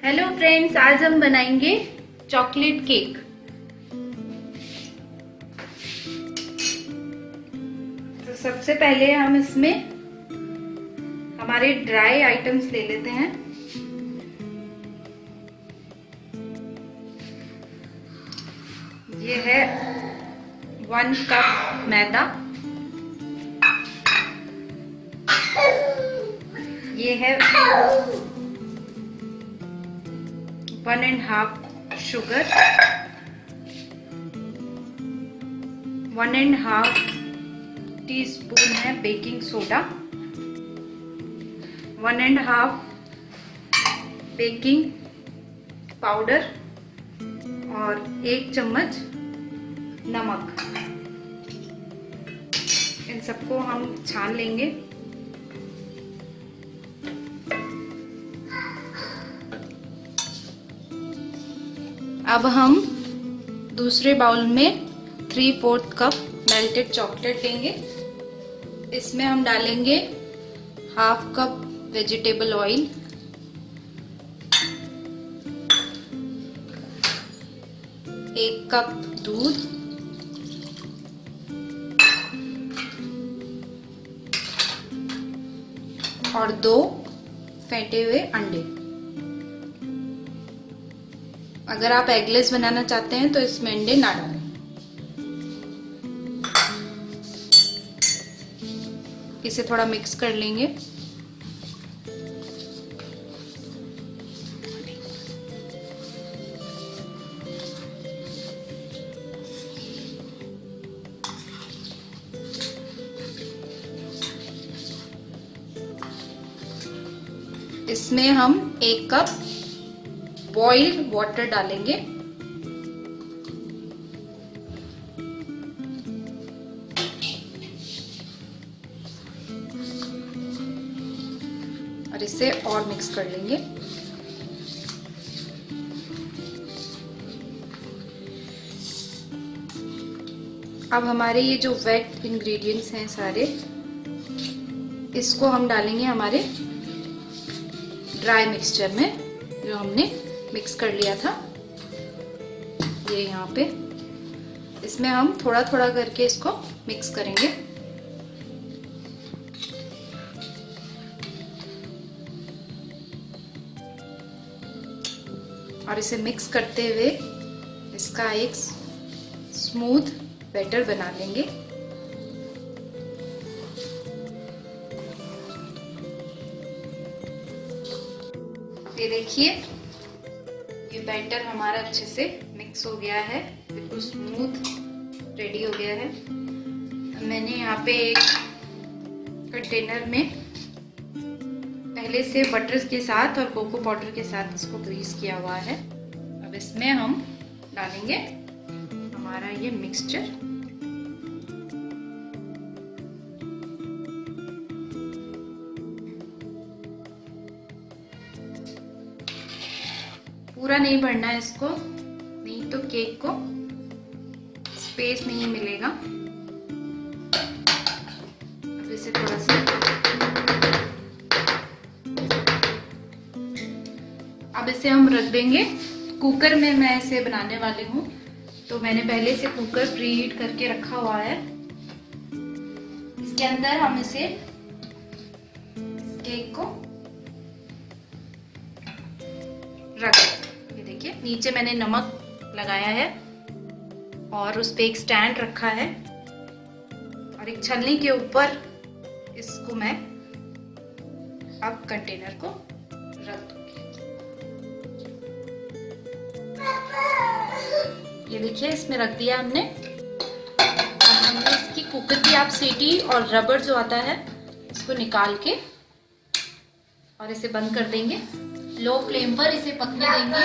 Hello friends, आज हम बनाएंगे चॉकलेट केक। तो सबसे पहले हम इसमें हमारे ड्राई आइटम्स ले लेते हैं। ये है 1 कप मैदा, ये है 1.5 शुगर, 1.5 टीस्पून है बेकिंग सोडा, 1.5 बेकिंग पाउडर और 1 चम्मच नमक। इन सबको हम छान लेंगे। अब हम दूसरे बाउल में 3/4 कप मेल्टेड चॉकलेट लेंगे। इसमें हम डालेंगे 1/2 कप वेजिटेबल ऑयल, 1 कप दूध, और 2 फेंटे हुए अंडे। अगर आप एगलेस बनाना चाहते हैं तो इसमें अंडे ना डालें। इसे थोड़ा मिक्स कर लेंगे। इसमें हम 1 कप बॉइल्ड वाटर डालेंगे। और इसे और मिक्स कर लेंगे। अब हमारे ये जो वेट इंग्रेडिएंट्स हैं सारे, इसको हम डालेंगे हमारे ड्राई मिक्सचर में जो हमने मिक्स कर लिया था। ये यहाँ पे इसमें हम थोड़ा थोड़ा करके इसको मिक्स करेंगे। और इसे मिक्स करते हुए इसका एक स्मूथ बैटर बना लेंगे। ये देखिए, ये बैटर हमारा अच्छे से मिक्स हो गया है, बिल्कुल स्मूथ रेडी हो गया है। मैंने यहाँ पे एक कंटेनर में पहले से बटर के साथ और कोको पाउडर के साथ इसको ग्रीस किया हुआ है। अब इसमें हम डालेंगे हमारा ये मिक्सचर। पूरा नहीं भरना है इसको, नहीं तो केक को स्पेस नहीं मिलेगा। अब इसे थोड़ा सा, अब इसे हम रख देंगे कुकर में। मैं इसे बनाने वाली हूँ, तो मैंने पहले से कुकर प्रीहीट करके रखा हुआ है। इसके अंदर हम इसे केक को रख, ये देखिए नीचे मैंने नमक लगाया है और उस पे एक स्टैंड रखा है और एक छलनी के ऊपर इसको मैं अब कंटेनर को रख दूंगी। ये देखिए इसमें रख दिया हमने। अब हमने इसकी कुकर की आप सीटी और रबर जो आता है इसको निकाल के और इसे बंद कर देंगे। लो फ्लेम पर इसे पकने देंगे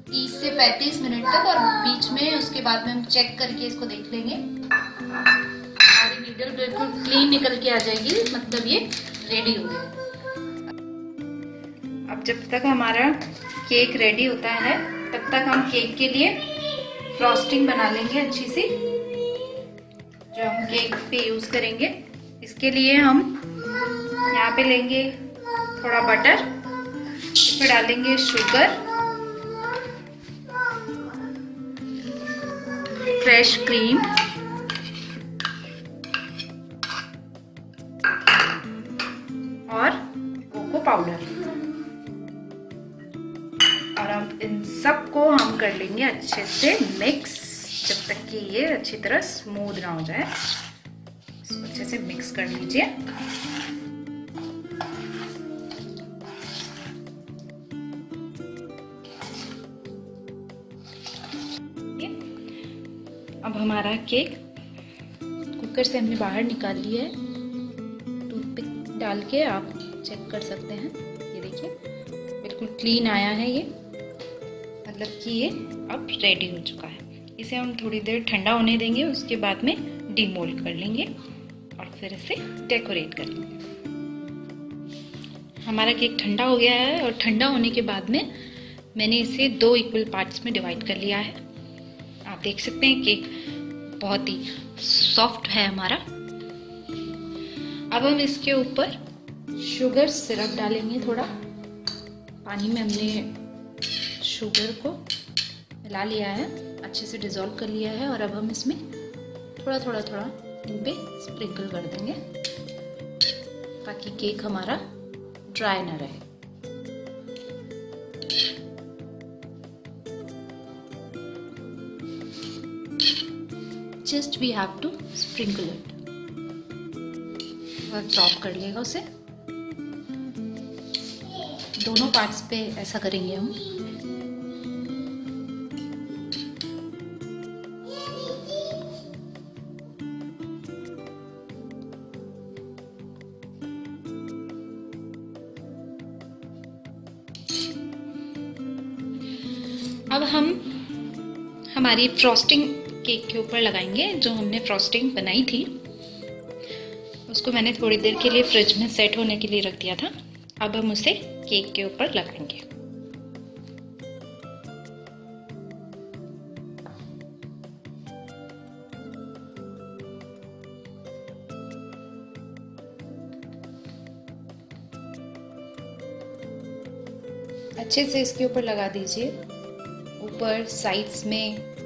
30 से 35 मिनट तक, और बीच में उसके बाद में हम चेक करके इसको देख लेंगे। हमारी नीडल बिल्कुल क्लीन निकल के आ जाएगी, मतलब ये रेडी हो गया। अब जब तक हमारा केक रेडी होता है तब तक हम केक के लिए फ्रॉस्टिंग बना लेंगे अच्छी सी, जो हम केक पे यूज करेंगे। इसके लिए हम यहाँ पे लेंगे थोड़ा बटर इसमें डालेंगे शुगर, फ्रेश क्रीम और कोको पाउडर। और अब इन सबको हम कर लेंगे अच्छे से मिक्स, जब तक कि ये अच्छी तरह स्मूथ ना हो जाए। इसको अच्छे से मिक्स कर लीजिए। अब हमारा केक कुकर से हमने बाहर निकाल लिया है। टूथपिक डाल के आप चेक कर सकते हैं। ये देखिए बिल्कुल क्लीन आया है ये, मतलब कि ये अब रेडी हो चुका है। इसे हम थोड़ी देर ठंडा होने देंगे, उसके बाद में डीमोल्ड कर लेंगे और फिर इसे डेकोरेट कर लेंगे। हमारा केक ठंडा हो गया है और ठंडा होने के बाद में मैंने इसे 2 इक्वल पार्ट्स में डिवाइड कर लिया है। आप देख सकते हैं केक बहुत ही सॉफ्ट है हमारा। अब हम इसके ऊपर शुगर सिरप डालेंगे। थोड़ा पानी में हमने शुगर को मिला लिया है, अच्छे से डिज़ोल्व कर लिया है। और अब हम इसमें थोड़ा थोड़ा इन पे स्प्रिंकल कर देंगे ताकि केक हमारा ड्राई ना रहे। Just we have to sprinkle it। और चॉप कर लिएगा उसे। दोनों पार्ट्स पे ऐसा करेंगे हम। अब हम हमारी फ्रॉस्टिंग केक के ऊपर लगाएंगे। जो हमने फ्रॉस्टिंग बनाई थी उसको मैंने थोड़ी देर के लिए फ्रिज में सेट होने के लिए रख दिया था। अब हम उसे केक के ऊपर लगाएंगे। अच्छे से इसके ऊपर लगा दीजिए, ऊपर साइड्स में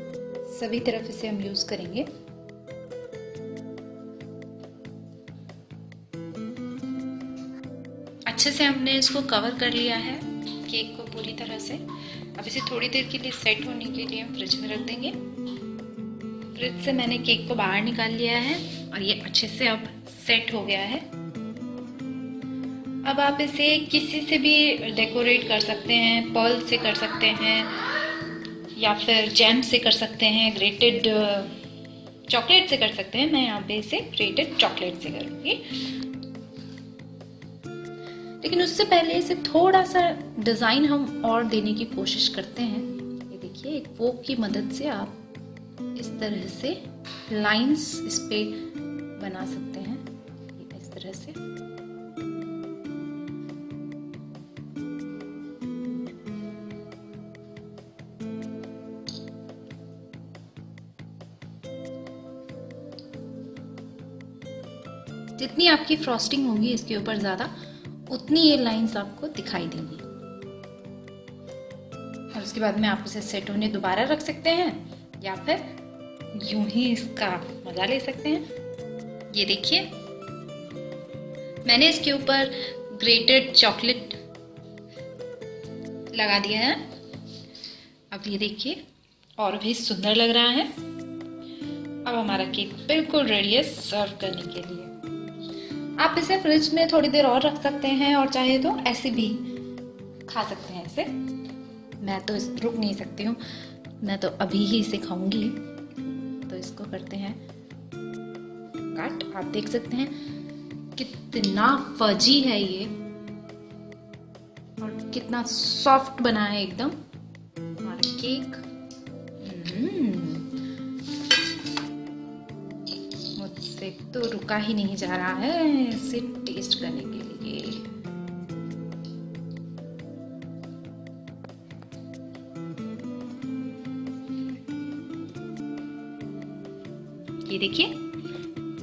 सभी तरफ इसे हम यूज करेंगे। अच्छे से हमने इसको कवर कर लिया है केक को पूरी तरह से। अब इसे थोड़ी देर के लिए सेट होने के लिए हम फ्रिज में रख देंगे। फ्रिज से मैंने केक को बाहर निकाल लिया है और ये अच्छे से अब सेट हो गया है। अब आप इसे किसी से भी डेकोरेट कर सकते हैं, पर्ल से कर सकते हैं या फिर जैम से कर सकते हैं, ग्रेटेड चॉकलेट से कर सकते हैं। मैं यहाँ पे इसे ग्रेटेड चॉकलेट से करूँगी। लेकिन उससे पहले इसे थोड़ा सा डिज़ाइन हम और देने की कोशिश करते हैं। ये देखिए एक फोक की मदद से आप इस तरह से लाइंस इस पे बना सकते हैं, इस तरह से। जितनी आपकी फ्रॉस्टिंग होगी इसके ऊपर ज़्यादा, उतनी ये लाइंस आपको दिखाई देंगी। और उसके बाद में आप इसे सेट होने दोबारा रख सकते हैं या फिर यूं ही इसका मजा ले सकते हैं। ये देखिए मैंने इसके ऊपर ग्रेटेड चॉकलेट लगा दिया है। अब ये देखिए और भी सुंदर लग रहा है। अब हमारा केक बिल्कुल रेडी है सर्व करने के लिए। आप इसे फ्रिज में थोड़ी देर और रख सकते हैं और चाहे तो ऐसे भी खा सकते हैं इसे। मैं तो रुक नहीं सकती हूँ, मैं तो अभी ही इसे खाऊंगी। तो इसको करते हैं कट। आप देख सकते हैं कितना फजी है ये और कितना सॉफ्ट बना है एकदम हमारा केक। मुझसे तो रुका ही नहीं जा रहा है इसे टेस्ट करने के लिए। ये देखिए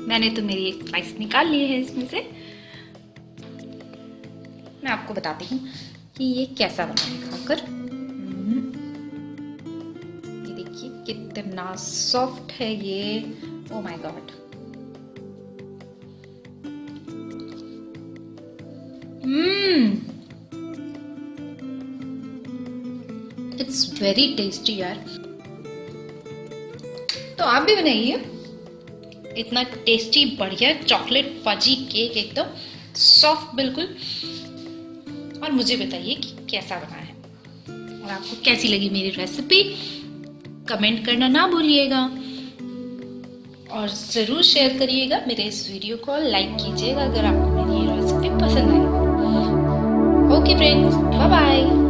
मैंने तो मेरी एक स्लाइस निकाल ली है इसमें से। मैं आपको बताती हूँ कि ये कैसा बना है खाकर। ये देखिए कितना सॉफ्ट है ये, oh my God. It's very tasty यार। तो आप भी बनाइए इतना टेस्टी बढ़िया चॉकलेट फजी केक, एकदम सॉफ्ट बिल्कुल, और मुझे बताइए कि कैसा बना है और आपको कैसी लगी मेरी रेसिपी। कमेंट करना ना भूलिएगा और ज़रूर शेयर करिएगा मेरे इस वीडियो को, लाइक कीजिएगा अगर आपको मेरी ये रेसिपी पसंद आई। Okay friends, bye bye.